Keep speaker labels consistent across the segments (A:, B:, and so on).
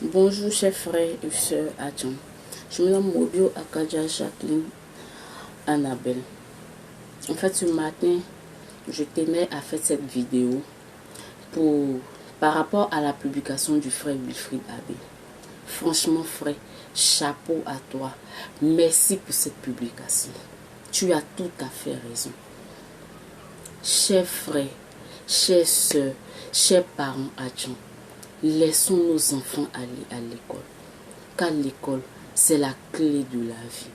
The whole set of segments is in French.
A: Bonjour chers frères et sœurs Adjan. Je me nomme Mobio Akadia Jacqueline Annabelle. En fait, ce matin, je tenais à faire cette vidéo par rapport à la publication du frère Wilfried Abbé. Franchement, frère, chapeau à toi. Merci pour cette publication. Tu as tout à fait raison. Chers frères, chers sœurs, chers parents Adjan, laissons nos enfants aller à l'école. Car l'école, c'est la clé de la vie.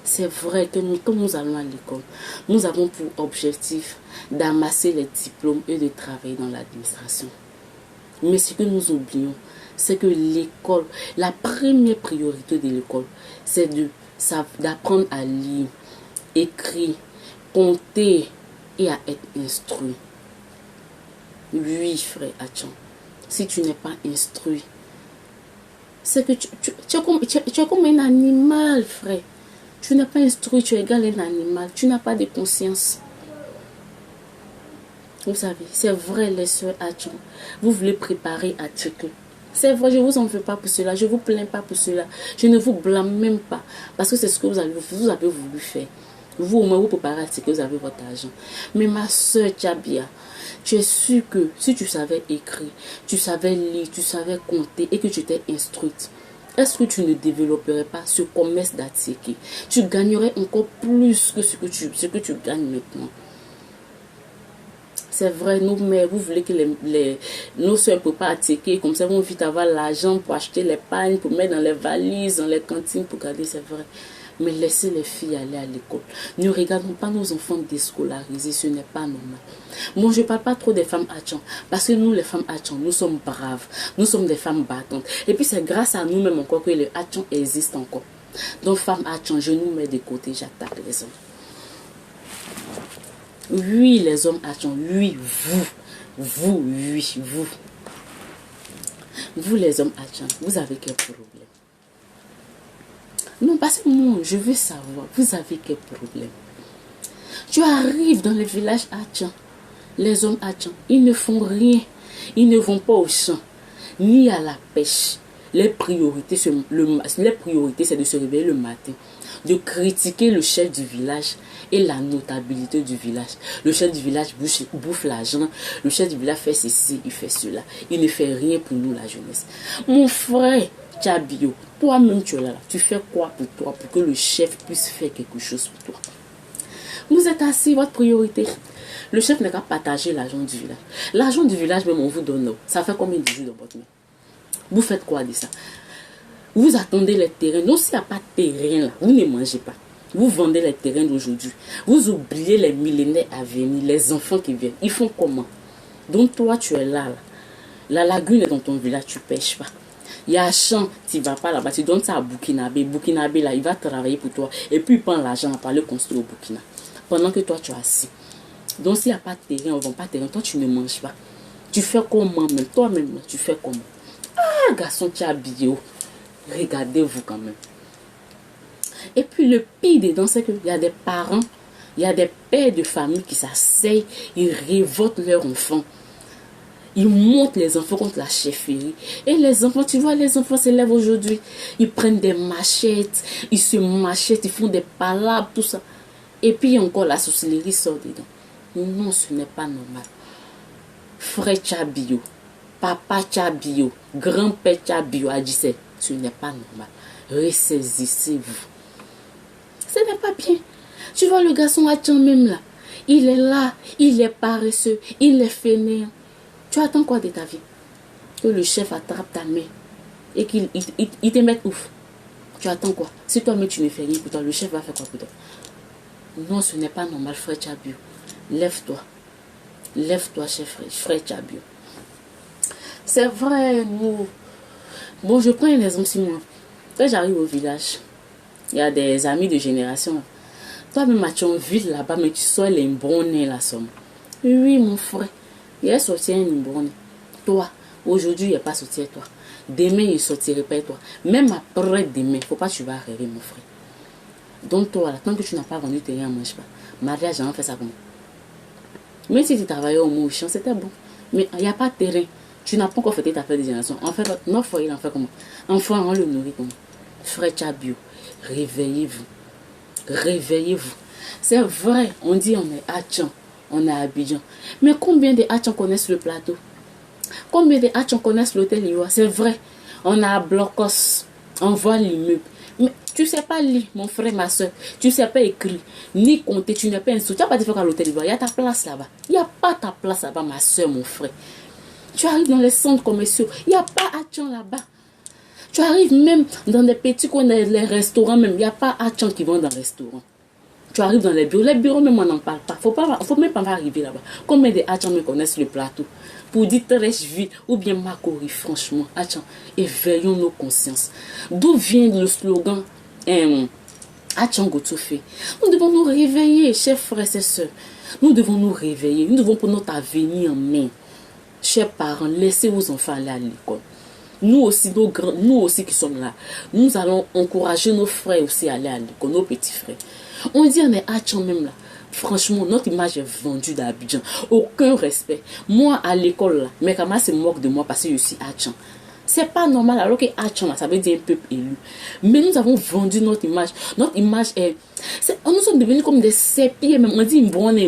A: C'est vrai que quand nous allons à l'école, nous avons pour objectif d'amasser les diplômes et de travailler dans l'administration. Mais ce que nous oublions, c'est que l'école, la première priorité de l'école, c'est d'apprendre à lire, écrire, compter et à être instruit. Oui, frère Adjan, si tu n'es pas instruit, c'est que tu es comme un animal, frère. Tu n'es pas instruit, tu es égal à un animal. Tu n'as pas de conscience. Vous savez, c'est vrai, les sœurs Adjan. Vous voulez préparer à Tchèque. C'est vrai, je ne vous en veux pas pour cela. Je ne vous plains pas pour cela. Je ne vous blâme même pas. Parce que c'est ce que vous avez voulu faire. Vous, au moins, vous préparez à Tchèque, vous avez votre argent. Mais ma sœur Tchabia, tu es sûre que si tu savais écrire, tu savais lire, tu savais compter et que tu étais instruite, est-ce que tu ne développerais pas ce commerce d'Attiéké? Tu gagnerais encore plus que ce que tu gagnes maintenant. C'est vrai, nos mères, vous voulez que nos soeurs ne peuvent pas Attiéké, comme ça, vont vite avoir l'argent pour acheter les pagnes, pour mettre dans les valises, dans les cantines, pour garder, c'est vrai. Mais laissez les filles aller à l'école. Ne regardons pas nos enfants déscolarisés, ce n'est pas normal. Moi, je ne parle pas trop des femmes Adjan, parce que nous, les femmes Adjan, nous sommes braves, nous sommes des femmes battantes. Et puis, c'est grâce à nous-mêmes encore que les Adjan existent encore. Donc, femmes Adjan, je nous mets de côté, j'attaque les hommes. Oui, les hommes Adjan, oui, vous, oui, vous. Vous, les hommes Adjan, vous avez quel problème? Non, parce que moi, je veux savoir, vous avez quel problème? Tu arrives dans les villages Adjan, les hommes Adjan, ils ne font rien. Ils ne vont pas au champ, ni à la pêche. Les priorités, c'est de se réveiller le matin, de critiquer le chef du village et la notabilité du village. Le chef du village bouffe l'argent, le chef du village fait ceci, il fait cela. Il ne fait rien pour nous, la jeunesse. Mon frère Tchabio, toi-même tu es là. Tu fais quoi pour toi, pour que le chef puisse faire quelque chose pour toi? Vous êtes assis, votre priorité. Le chef n'a qu'à partager l'argent du village. L'argent du village, même on vous donne. Ça fait combien de jours dans votre main? Vous faites quoi de ça? Vous attendez les terrains. Non, s'il n'y a pas de terrain là, vous ne mangez pas. Vous vendez les terrains d'aujourd'hui. Vous oubliez les millénaires à venir, les enfants qui viennent. Ils font comment? Donc toi, tu es là. La lagune est dans ton village, tu ne pêches pas. Il y a un champ, tu ne vas pas là-bas, tu donnes ça à Burkinabé. Burkinabé, là, il va travailler pour toi. Et puis, il prend l'argent pour aller construire au Burkina. Pendant que toi, tu es assis. Donc, s'il n'y a pas de terrain, on ne vend pas de terrain, toi, tu ne manges pas. Tu fais comment même? Toi-même, tu fais comment? Ah, garçon, tu as bio. Regardez-vous quand même. Et puis, le pire dedans, c'est qu'il y a des parents, il y a des pères de famille qui s'asseyent, ils révoltent leurs enfants. Ils montent les enfants contre la chefferie. Et les enfants, tu vois, les enfants s'élèvent aujourd'hui. Ils prennent des machettes, ils se machettent, ils font des palabres, tout ça. Et puis encore la sorcellerie sort dedans. Non, ce n'est pas normal. Frère Tchabio, papa Tchabio, grand-père Tchabio a dit ce n'est pas normal. Ressaisissez-vous. Ce n'est pas bien. Tu vois le garçon Adjan même là. Il est là, il est paresseux, il est fainéant. Tu attends quoi de ta vie? Que le chef attrape ta main et qu'il te mette ouf. Tu attends quoi? Si toi-même tu ne fais rien pour toi, le chef va faire quoi pour toi? Non, ce n'est pas normal, frère Tchabio. Lève-toi. Lève-toi, frère Tchabio. C'est vrai, nous. Bon, je prends un exemple sur moi. Quand j'arrive au village, il y a des amis de génération. Toi-même, tu es en ville là-bas, mais tu sors les imbronés là, somme. Oui, mon frère. Il est sorti un imbroné. Toi, aujourd'hui, il n'est pas sorti toi. Demain, il ne sortirait pas toi. Même après demain, il ne faut pas que tu vas rêver, mon frère. Donc toi, tant que tu n'as pas vendu tes rien, ne mange pas. Mariage, on fait ça comment? Même si tu travaillais au champ, c'était bon. Mais il n'y a pas de terrain. Tu n'as pas encore fêté ta fête de génération. En fait, notre foyer, il en fait comment? Enfant, on le nourrit comment? Frère Tchabio, réveillez-vous. Réveillez-vous. C'est vrai, on dit on est Hatchan, on est à Abidjan. Mais combien de Hatchans connaissent le plateau? Combien de Hatchans connaissent l'hôtel Ivoire? C'est vrai, on a à Blocos, on voit l'immeuble. Mais tu ne sais pas lire, mon frère, ma soeur. Tu ne sais pas écrire, ni compter, tu n'es pas instruit. Tu n'as pas de faire à l'hôtel Ivoire. Il y a ta place là-bas. Il n'y a pas ta place là-bas, ma soeur, mon frère. Tu arrives dans les centres commerciaux, il n'y a pas Hatchan là-bas. Tu arrives même dans des petits coins, les restaurants même, il n'y a pas Hatchan qui vont dans les restaurants. Tu arrives dans les bureaux même on n'en parle pas. Faut même pas arriver là-bas. Combien de Hatchans me connaissent le plateau? Pour dire Trècheville ou bien Makori, franchement, Hatchan, éveillons nos consciences. D'où vient le slogan Hatchan Gotoufe? Nous devons nous réveiller, chers frères et sœurs. Nous devons nous réveiller. Nous devons prendre notre avenir en main. Chers parents, laissez vos enfants aller à l'école. Nous aussi, nous aussi qui sommes là, nous allons encourager nos frères aussi à aller à l'école, nos petits frères. On dit on est Hatchan même là. Franchement, notre image est vendue d'Abidjan. Aucun respect. Moi, à l'école, là, mes camarades se moquent de moi parce que je suis Hatchan. C'est pas normal, alors que Hatchan, là, ça veut dire un peuple élu. Mais nous avons vendu notre image. Notre image est... nous sommes devenus comme des sépiers, même. On dit une bonne.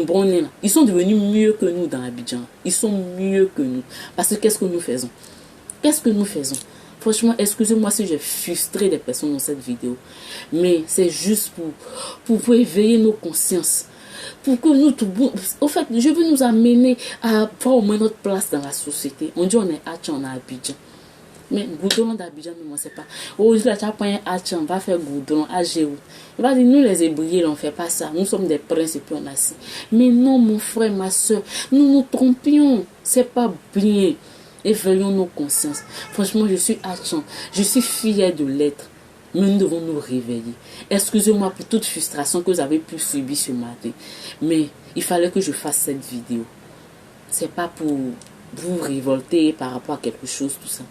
A: Ils sont devenus mieux que nous dans Abidjan. Ils sont mieux que nous. Parce que qu'est-ce que nous faisons? Qu'est-ce que nous faisons? Franchement, excusez-moi si j'ai frustré des personnes dans cette vidéo. Mais c'est juste pour éveiller nos consciences. Pour que nous, au fait, je veux nous amener à prendre au moins notre place dans la société. On dit on est Hatchan, on est Abidjan. Mais goudron d'Abidjan, moi, c'est pas. Oh, je l'ai pas un Hatchan, on va faire goudron à Géo. Il va dire, nous les ébriers, on ne fait pas ça. Nous sommes des princes et puis on a ça. Mais non, mon frère, ma soeur, nous nous trompions. C'est pas bien. Éveillons nos consciences. Franchement, je suis Hatchan. Je suis fière de l'être. Mais nous devons nous réveiller. Excusez-moi pour toute frustration que vous avez pu subir ce matin. Mais il fallait que je fasse cette vidéo. C'est pas pour vous révolter par rapport à quelque chose, tout ça.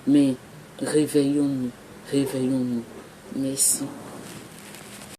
A: Mais réveillons-nous. Réveillons-nous. Merci.